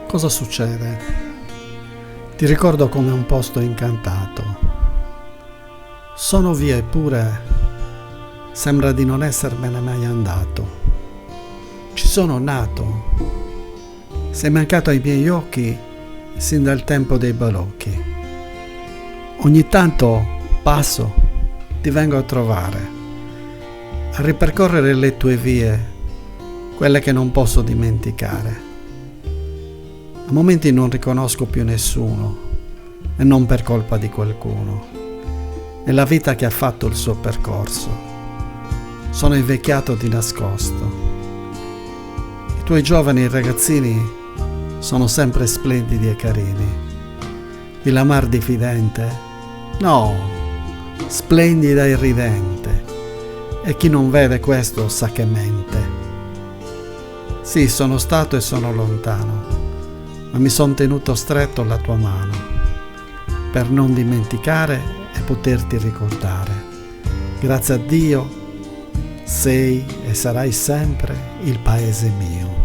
Cosa succede? Ti ricordo come un posto incantato. Sono via eppure sembra di non essermene mai andato. Ci sono nato. Sei mancato ai miei occhi sin dal tempo dei balocchi. Ogni tanto passo, ti vengo a trovare, a ripercorrere le tue vie, quelle che non posso dimenticare. A momenti non riconosco più nessuno, e non per colpa di qualcuno. È la vita che ha fatto il suo percorso. Sono invecchiato di nascosto. I tuoi giovani ragazzini sono sempre splendidi e carini. Il amar diffidente? No, splendida e ridente. E chi non vede questo sa che mente. Sì, sono stato e sono lontano, ma mi son tenuto stretto alla tua mano, per non dimenticare e poterti ricordare. Grazie a Dio sei e sarai sempre il paese mio.